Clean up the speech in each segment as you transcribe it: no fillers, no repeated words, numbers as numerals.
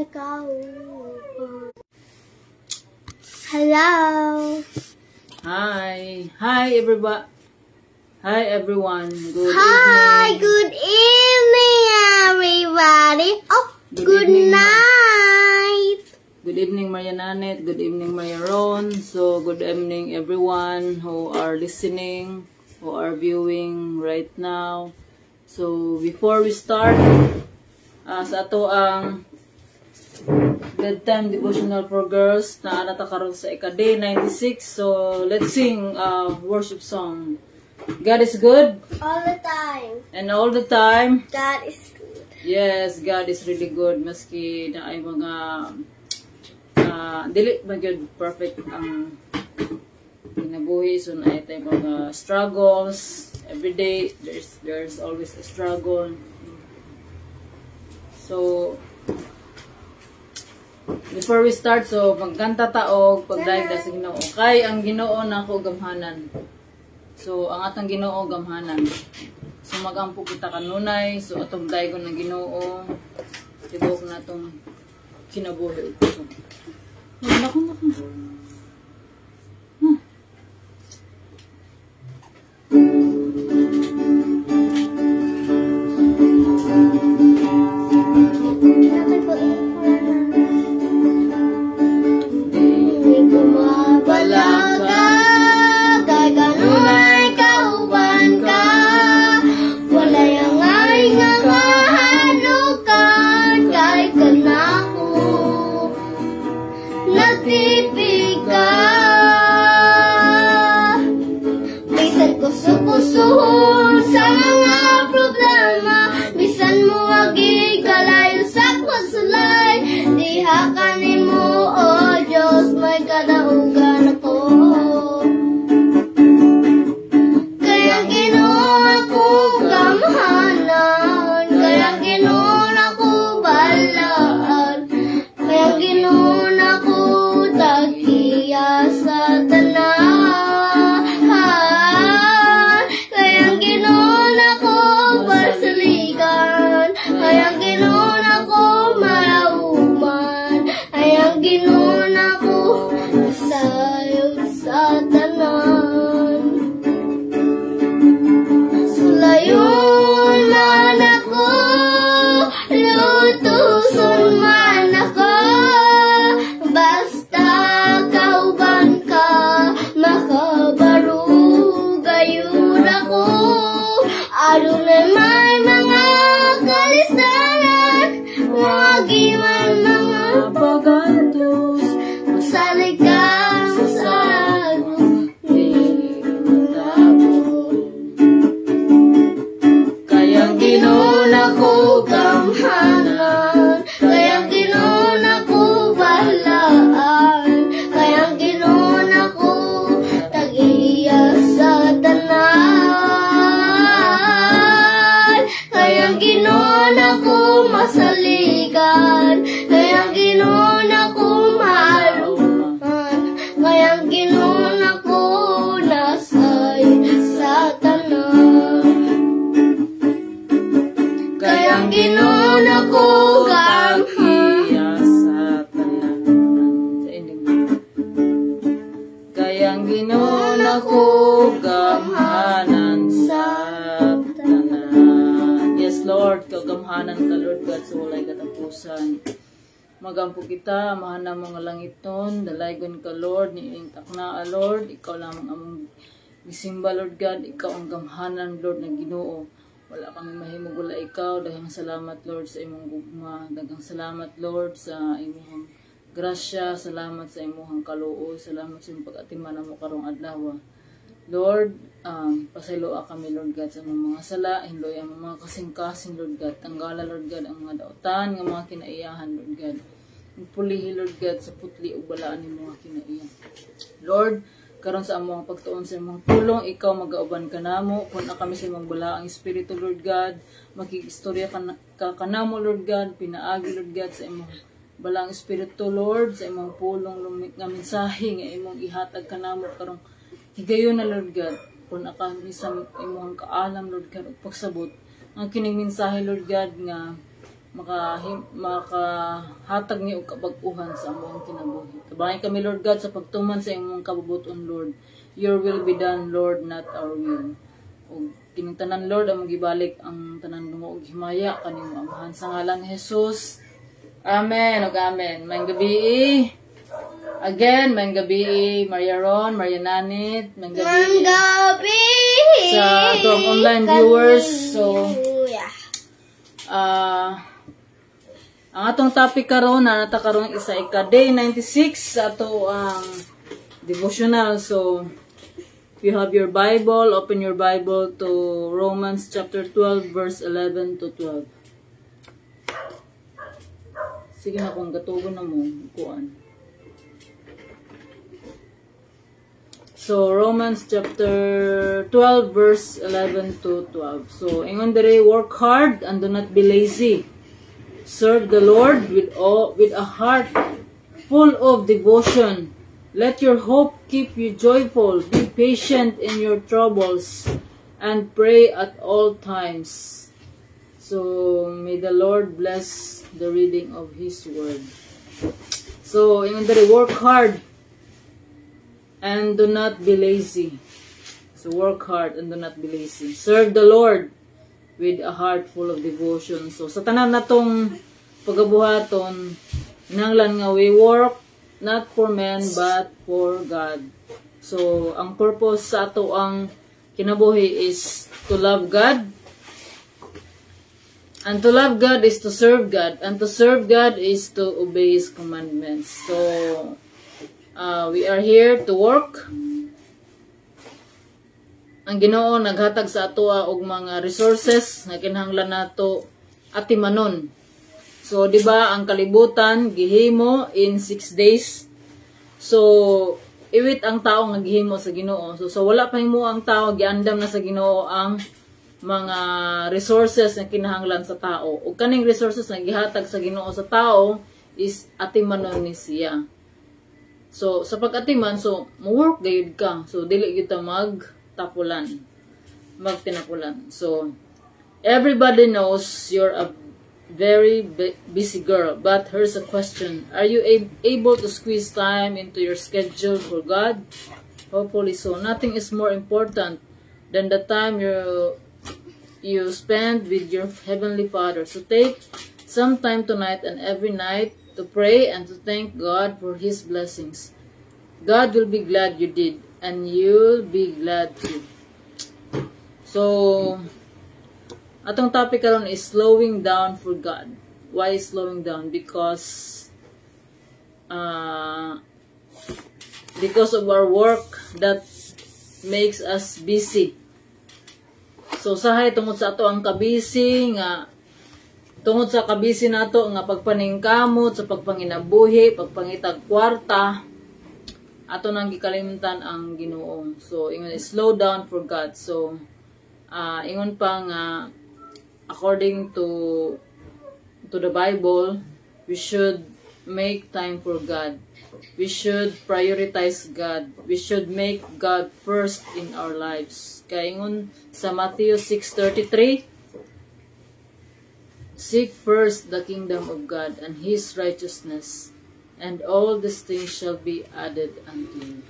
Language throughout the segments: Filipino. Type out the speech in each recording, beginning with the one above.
Hello. Hi everybody. Hi everyone. Good Hi, evening. good evening everybody. Oh, good night. Good evening Maria Nanet. Good evening Maria Ron. So good evening everyone who are listening, who are viewing right now. So before we start sa ato ang bedtime devotional for girls na anata karon sa ika-day 96. So let's sing worship song. God is good. All the time. And all the time. God is good. Yes, God is really good. Maski na ay mga dili magyud perfect ang kinabuhi. So na ay mga struggles. Every day there's always a struggle. So before we start, so magkanta taog pagdayeg sa Ginoo. Kay ang Ginoo nako gamhanan. So ang atong Ginoo gamhanan. So magampo kita kanunay, so atong daygon ng Ginoo tibok natong kinabuhi. So nako. Magampo kita, amahan na mga langiton, dalaygon ka Lord, niintak na Lord, ikaw lamang among gisimba Lord God, ikaw ang gamhanan Lord na Ginoo. Wala kami mahimog wala ikaw, daghang salamat Lord sa imong gugma, daghang salamat Lord sa imong grasya, salamat sa imong kaluoy, salamat sa imong pag-atiman namo karong adlaw. Lord, pasayloa kami Lord God sa mga sala, hinloy ang mga kasing-kasing Lord God, tanggala Lord God ang mga dautan, ang mga kinaiyahan Lord God. Pulihi Lord God sa putli o balaan ng mga kinaiyahan. Lord, karon sa among pagtuon sa imong tulong, ikaw mag-auban ka namo, kung na kami sa imong balaang espiritu Lord God, makikistorya ka kanamo Lord God, pinaagi Lord God sa imong balaang espiritu Lord, sa imong pulong nga mensahe nga imong ihatag kanamo karong higayon na Lord God, kung na kami sa imong kaalam Lord God, o pagsabot ang kining mensahe Lord God nga makahatag niyo og kabag-uhan sa among kinabuhi. Tabangan kami Lord God sa pagtuman sa imong kabubuton Lord. Your will be done Lord, not our will. Og kining tanan Lord among gibalik ang tanan dungo og himaya kanimo amahan sa ngalan ni Jesus. Amen ug amen. Maayong gabi. Again, maayong gabi Maria Ron, Maria Nanit, maayong gabi sa atong online viewers. So ang atong topic karon na nata karon isa ika day 96 sa ato ang devotional. So if you have your Bible, open your Bible to Romans chapter 12 verse 11 to 12. Sige na kung gatugon na mo kuan. So Romans chapter 12 verse 11 to 12. So ingon dere, work hard and do not be lazy. Serve the Lord with a heart full of devotion. Let your hope keep you joyful. Be patient in your troubles and pray at all times. So may the Lord bless the reading of His word. So ingon dere, work hard and do not be lazy. So work hard and do not be lazy. Serve the Lord with a heart full of devotion. So sa tanan natong pagabuhaton, nanglan nga we work not for men but for God. So ang purpose sa ato ang kinabuhi is to love God. And to love God is to serve God. And to serve God is to obey His commandments. So we are here to work. Ang Ginoo naghatag sa ato og mga resources nga kinahanglan nato atimanon. So di ba ang kalibutan gihimo in 6 days. So iwit ang tao nga gihimo sa Ginoo. So wala pa himo ang tao giandam na sa Ginoo ang mga resources na kinahanglan sa tao. Ug kaning resources nga gihatag sa Ginoo sa tao is atimanon ni siya. So, sa pag-atiman, so, mo-work gayud ka. So, dili kita magtinapulan. So, everybody knows you're a very busy girl. But here's a question. Are you able to squeeze time into your schedule for God? Hopefully so. Nothing is more important than the time you spend with your Heavenly Father. So, take some time tonight and every night to pray and to thank God for His blessings. God will be glad you did, and you'll be glad too. So, atong topic karon is slowing down for God. Why slowing down? Because of our work that makes us busy. So, sahay tungod sa ato ang kabisi nga tungod sa kabisi nato nga pagpaningkamot sa pagpanginabuhi, pagpangitag kwarta, ato nang gikalimutan ang Ginoo. So ingon slow down for God. So ingon pa nga according to the Bible, we should make time for God. We should prioritize God. We should make God first in our lives. Kaya ingon sa Matthew 6:33, seek first the kingdom of God and His righteousness, and all these things shall be added unto you.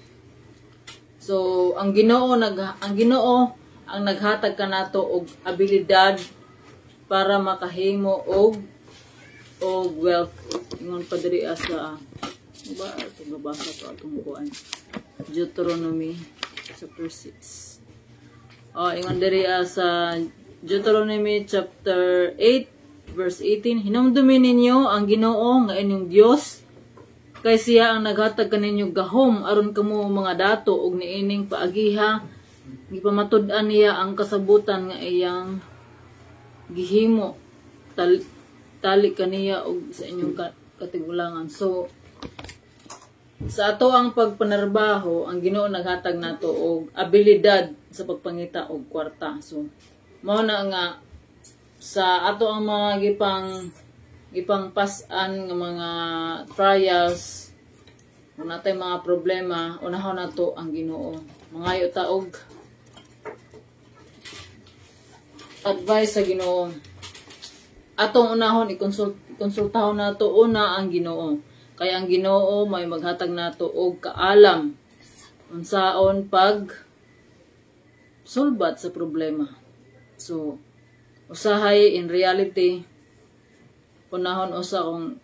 So, ang Ginoo ang naghatag kanato og abilidad para makahimo og wealth. Ingon pa diri sa babasa to atong kuan. Deuteronomy chapter 6. Ingon diri sa Deuteronomy chapter 8 verse 18, hinumdumin ninyo ang Ginoo nga inyong Dios, kay siya ang naghatag kaninyo gahom aron kamo mga dato ug niining paagiha, gipamatud-an niya ang kasabutan nga iyang gihimo, tali kaniya og sa inyong katigulangan. So sa ato ang pagpanarbaho, ang Ginoo naghatag nato og abilidad sa pagpangita og kwarta. So mao na nga sa ato ang mga gipang pasan nga mga trials, kung natay mga problema, unahon nato ang Ginoo. Mangayo ta og advice sa Ginoo. atong unahon ikonsultahon nato una ang Ginoo. Kaya ang Ginoo may maghatag nato og kaalam unsaon pag sulbat sa problema. So usahay in reality unahon usa kung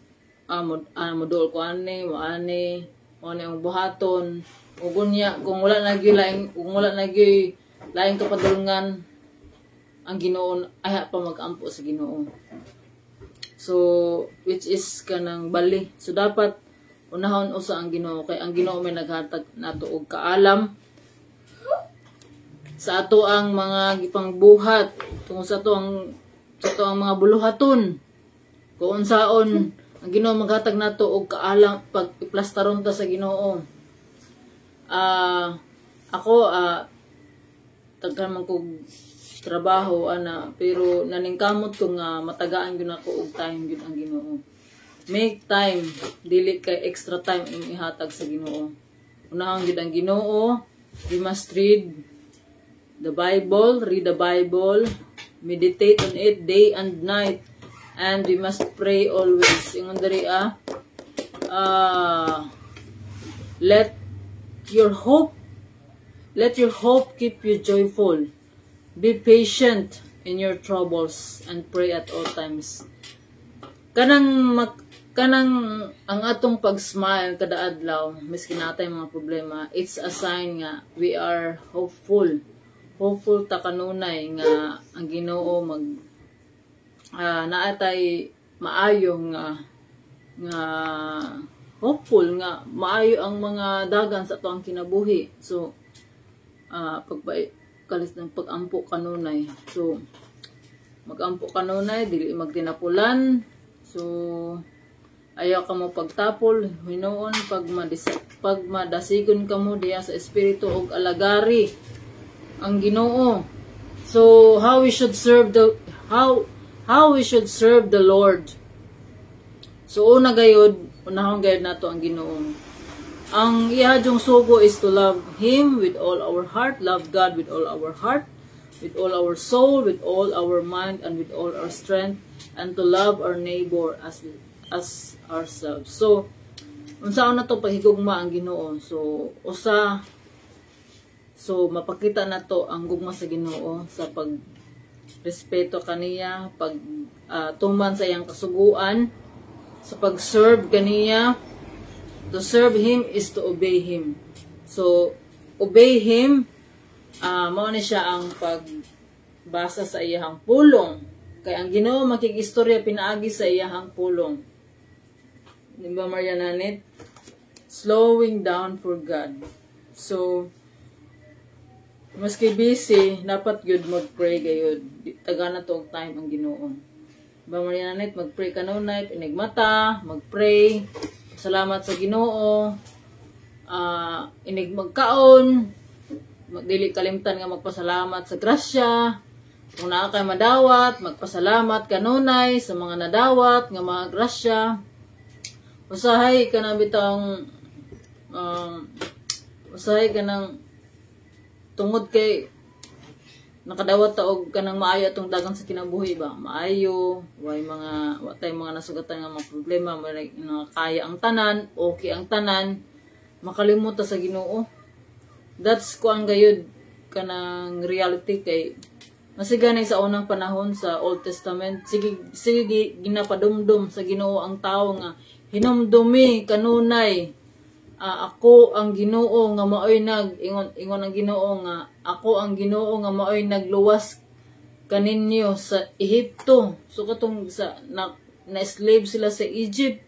modul ko ani ang buhaton ug unya kung wala lagi laing kapadulngan ang Ginoo ay pa mag-ampo sa Ginoo. So which is kanang bali. So dapat unahon usa ang Ginoo kay ang Ginoo may naghatag nato og kaalam sa ato ang mga gipangbuhat tungod sa ato ang mga buluhaton. Kung unsaon ang Ginoo maghatag nato og kaalam pag iplastaron ta sa Ginoo. Ako taghan man kog trabaho ana pero naningkamot ko nga matagaan gyud ako og time gyud ang Ginoo. Make time, dili kay extra time ang ihatag sa Ginoo. Unahon gyud ang Ginoo, we must read the Bible, meditate on it day and night, and we must pray always. Ingon diri let your hope keep you joyful. Be patient in your troubles and pray at all times. Kanang ang atong pag-smile kada adlaw miski natay mga problema, it's a sign nga we are hopeful. Hopeful ta kanunay nga ang Ginoo naatay maayo nga hopeful nga maayo ang mga dagan sa atong kinabuhi. So kalis ng pag-ampo kanunay. So mag-ampo kanunay dili magtinapulan. So ayaw ka mo pagtapol hinuon pag madasigon ka mo diya sa espiritu og alagari ang Ginoo. So how we should serve the Lord. So unahon gayud nato ang Ginoo. Ang ihadjong sugo is to love Him with all our heart, love God with all our heart, with all our soul, with all our mind, and with all our strength, and to love our neighbor as ourselves. So unsaon na to paghigugma ang Ginoo. So mapakita na to ang gugma sa Ginoo sa pagrespeto kaniya, pag tuman sa iyang kasuguan, sa pag-serve kaniya. To serve Him is to obey Him. So obey Him, mao ni siya ang pagbasa sa iyahang pulong. Kay ang Ginoo makikistorya pinaagi sa iyahang pulong. Di ba Maria Nanit? Slowing down for God. So maski busy, dapat yun mag-pray gayud. Taga na to time ang Ginoo. Ba Maria Nanit, mag-pray kanunay, pinigmata, mag-pray. Salamat sa Ginoo. Inig magkaon. Dili kalimtan nga magpasalamat sa grasya. Kung naa kay madawat, magpasalamat kanunay sa mga nadawat nga mga grasya. Usahay ka na bitang usahay ka ng tungod kay nakadawat ta og kanang maayo atong dagan sa kinabuhi ba, maayo way watay mga nasugatan nga mga problema, may kaya ang tanan, okay ang tanan, makalimot ta sa Ginoo. That's kuan gayud kanang reality kay masigani sa unang panahon sa Old Testament, sige ginapadumdum sa Ginoo ang tawo nga hinumdumi kanunay. Ako ang Ginoo nga maoy ingon ang Ginoo nga ako ang Ginoo nga maoy nagluwas kaninyo sa Ehipto. So katong na-slave sila sa Egypt.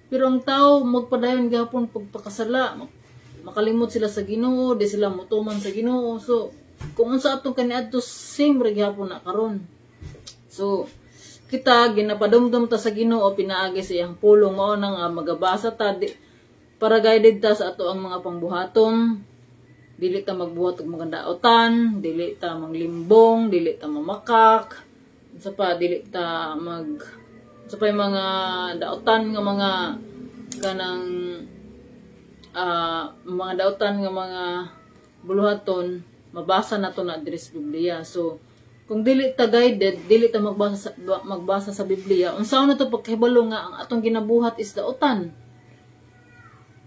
Pero ang tao magpadayon gapon pagpakasala, makalimot sila sa Ginoo, di sila mutuman sa Ginoo. So kung unsa atong kaniadto same ra gyapon na karon. So kita ginapadumdum ta sa Ginoo pinaagi sa iyang pulong mao nang magabasa ta para guided ta sa ato ang mga pangbuhaton. Dili ta magbuhat og mga daotan, dili ta manglimbong, dili ta mamakak, sa pa dili ta sa pa mga daotan nga mga kanang mga daotan nga mga buluhaton mabasa na to na diri sa Biblia. So kung dili ta guided, dili ta magbasa sa Biblia, unsaon na to pagkahibalo nga ang atong ginabuhat is daotan.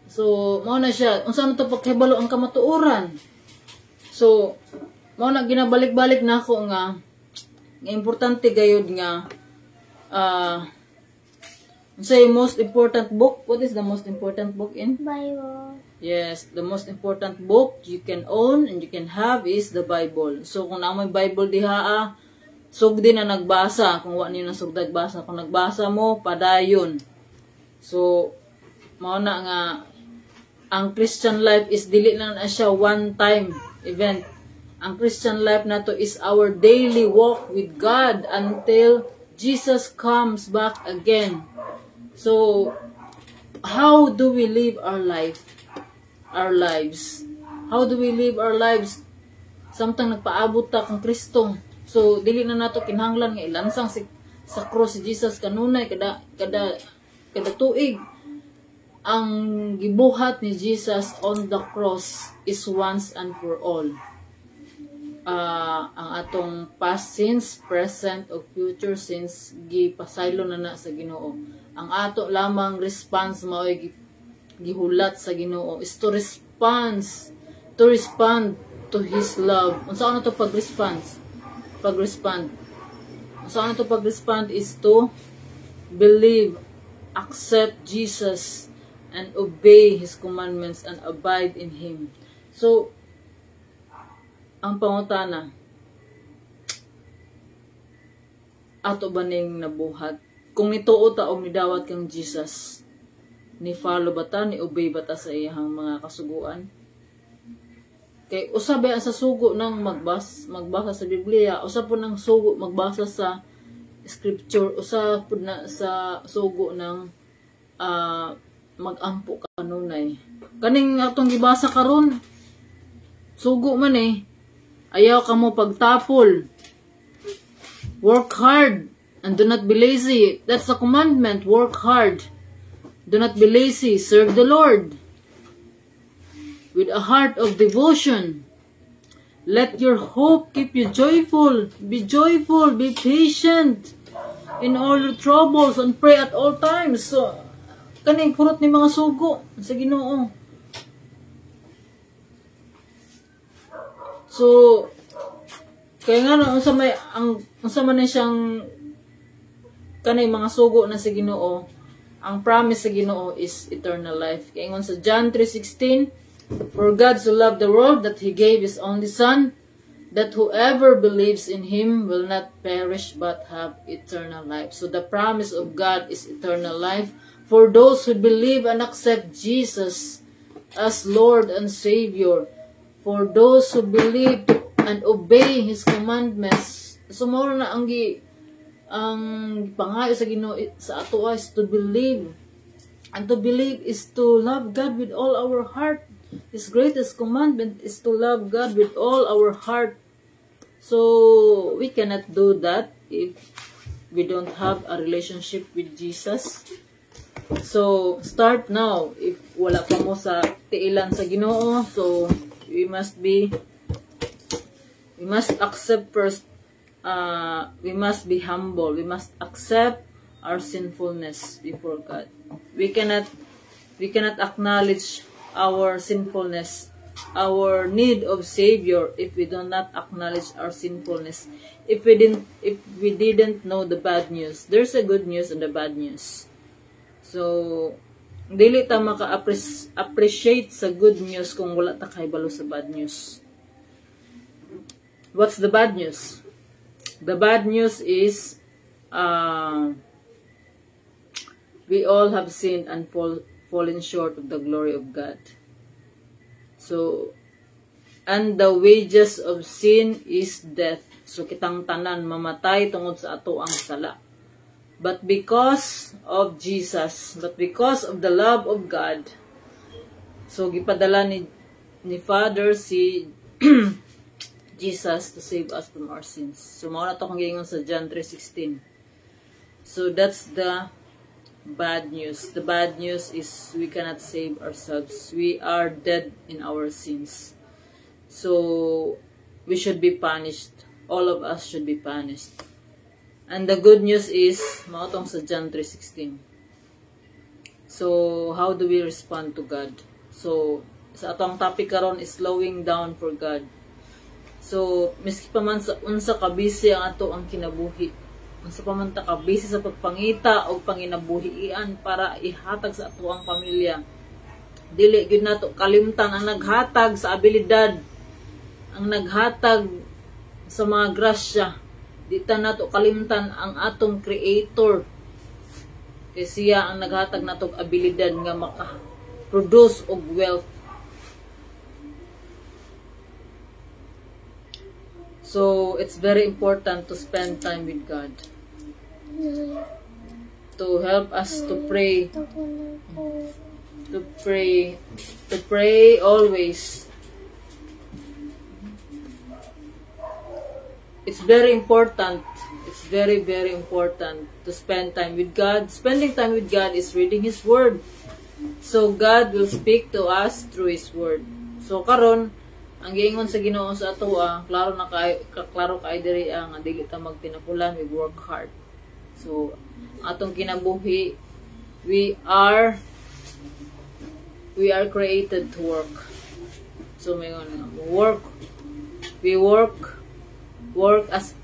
So mao na siya, unsaon na to pagkahibalo ang kamatuoran. So mao na ginabalik-balik na ako nga importante gayud nga say most important book. What is the most important book in Bible. Yes, the most important book you can own and you can have is the Bible. So, kung naman Bible diha, sugdi na nagbasa. Kung wala niyo na sugdag basa. Kung nagbasa mo, padayon. So, mao na nga, ang Christian life is dili lang na siya one-time event. Ang Christian life na to is our daily walk with God until Jesus comes back again. So, how do we live our life? Our lives. How do we live our lives? Samtang nagpaabot ta kang Kristo. So dili na nato kinahanglan nga ilansang sa cross si Jesus kanunay kada tuig. Ang gibuhat ni Jesus on the cross is once and for all. Ang atong past sins, present o future sins gipasaylo na sa Ginoo. Ang ato lamang response mao gihulat sa Ginoo is to respond to His love. Unsa ano to pag-respond is to believe, accept Jesus, and obey His commandments and abide in Him. So, ang pangutana, ato ba ning nabuhat? Kung nituo ta o nidawat kang Jesus, ni follow ba ta, ni obey ba ta sa iyang mga kasuguan? Kay usa ba sa sugo ng magbasa sa Biblia, usa po ng sugo magbasa sa scripture, usa po na sa sugo ng magampo kanunay. Kaning atong gibasa karon, sugo man ayaw ka mo pagtapol. Work hard and do not be lazy. That's the commandment, work hard. Do not be lazy. Serve the Lord with a heart of devotion. Let your hope keep you joyful. Be joyful. Be patient in all your troubles and pray at all times. So, kaning purot ni mga sugo sa Ginoo. So, kaya nga unsa man siyang kanay mga sugo na sa Ginoo. Ang promise sa Ginoo is eternal life. Kaya ngon sa John 3:16, for God so loved the world that He gave His only Son, that whoever believes in Him will not perish but have eternal life. So the promise of God is eternal life for those who believe and accept Jesus as Lord and Savior. For those who believe and obey His commandments. So mao na ang pangayo sa Ginoo sa ato is to believe. And to believe is to love God with all our heart. His greatest commandment is to love God with all our heart. So we cannot do that if we don't have a relationship with Jesus. So start now. If wala pa mo sa tiilan sa Ginoo, so we must accept first. We must be humble. We must accept our sinfulness before God. We cannot acknowledge our sinfulness, our need of Savior, if we do not acknowledge our sinfulness. If we didn't know the bad news. There's a good news and the bad news. So dili ta maka-appreciate sa good news kung wala ta kahibalo sa bad news. What's the bad news? The bad news is we all have sinned and fallen short of the glory of God. So, and the wages of sin is death. So, kitang tanan mamatay tungod sa ato ang sala. But because of Jesus, but because of the love of God, so gipadala ni Father si Jesus to save us from our sins. So, mao na to kung gingon sa John 3:16. So, that's the bad news. The bad news is we cannot save ourselves. We are dead in our sins. So, we should be punished all of us should be punished. And the good news is, maotong sa John 3:16. So, how do we respond to God? So, sa atong topic karon is slowing down for God. So, miski pa man sa unsa ka busy ang ato ang kinabuhi, unsa pa man ta ka busy sa pagpangita o panginabuhian para ihatag sa ato ang pamilya, dili gyud nato kalimtan ang naghatag sa abilidad, ang naghatag sa mga grasya. Di ta nato kalimtan ang atong Creator. Kay siya ang naghatag natong abilidad nga maka-produce og wealth. So, it's very important to spend time with God. To help us to pray. To pray always. It's very important. It's very, very important to spend time with God. Spending time with God is reading His Word. So, God will speak to us through His Word. So, karon ang giingon sa Ginoo sa atoa, klaro kay diri ang dili ta magtinapulan, we work hard. So, atong kinabuhi, we are created to work. So, may work. We work as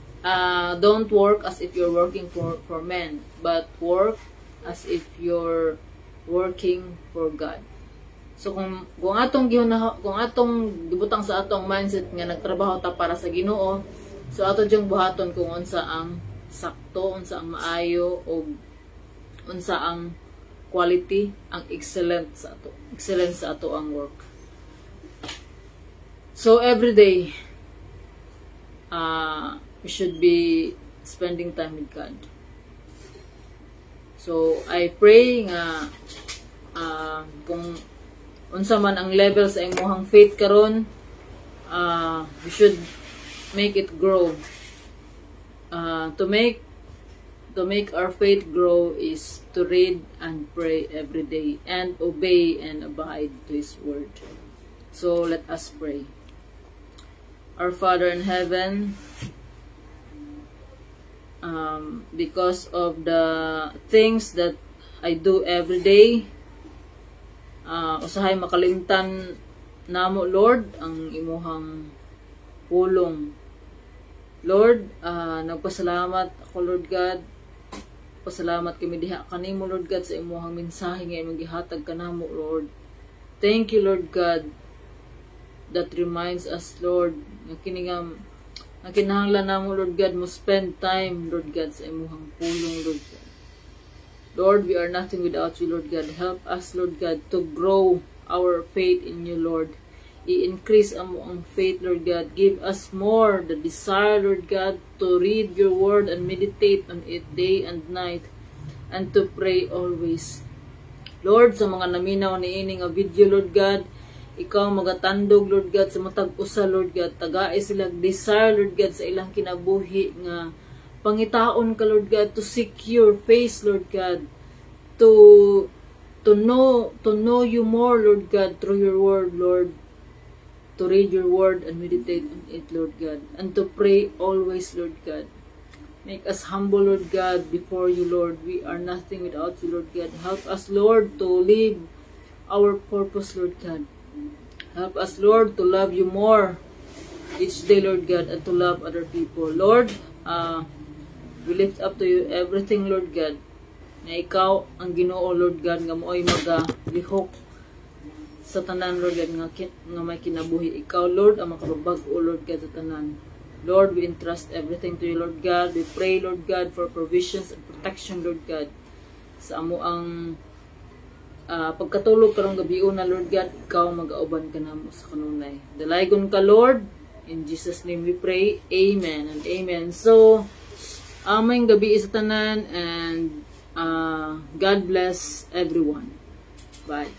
don't work as if you're working for men, but work as if you're working for God. So kung atong gibutang sa atong mindset nga nagtrabaho ta para sa Ginoo, so ato jung buhaton kung unsa ang sakto, unsa ang maayo o unsa ang quality, ang excellent sa ato ang work. So every day we should be spending time with God. So I pray nga kung unsa man ang level sa imong faith karon, we should make it grow. To make our faith grow is to read and pray every day and obey and abide to His Word. So let us pray. Our Father in heaven, because of the things that I do every day, usahay makalimtan namo, Lord, ang imuhang pulong. Lord, nagpasalamat ako, Lord God. Pasalamat kami diha kanimo, Lord God, sa imuhang mensahe nga imong gihatag kanamo, Lord. Thank you, Lord God, that reminds us, Lord, nga kiningam ang kinahanglan namo, Lord God, mo spend time, Lord God, sa imuhang pulong, Lord God. Lord, we are nothing without you, Lord God. Help us, Lord God, to grow our faith in you, Lord. I-increase ang faith, Lord God. Give us more the desire, Lord God, to read your word and meditate on it day and night, and to pray always. Lord, sa mga naminaw ni ini nga video, Lord God, ikaw magatandog, Lord God, sa matag usa, Lord God. Tagaay sila desire, Lord God, sa ilang kinabuhi nga pangitaon ka, Lord God, to seek your face, Lord God, to know you more, Lord God, through your word, Lord, to read your word and meditate on it, Lord God, and to pray always, Lord God. Make us humble, Lord God, before you, Lord. We are nothing without you, Lord God. Help us, Lord, to live our purpose, Lord God. Help us, Lord, to love you more each day, Lord God, and to love other people. Lord, we lift up to you everything, Lord God, na ikaw ang Ginoo, Lord God, nga mo'y magalihok sa tanan, Lord God, nga may kinabuhi. Ikaw, Lord, ang makababag-o, Lord God, sa tanan. Lord, we entrust everything to you, Lord God. We pray, Lord God, for provisions and protection, Lord God, sa amo ang pagkatulog karong gabiuna, Lord God. Ikaw mag-auban ka namo sa kanunay. Dalaygon ka, Lord. In Jesus' name we pray. Amen and amen. So, amayng gabi sa tanan, and God bless everyone. Bye.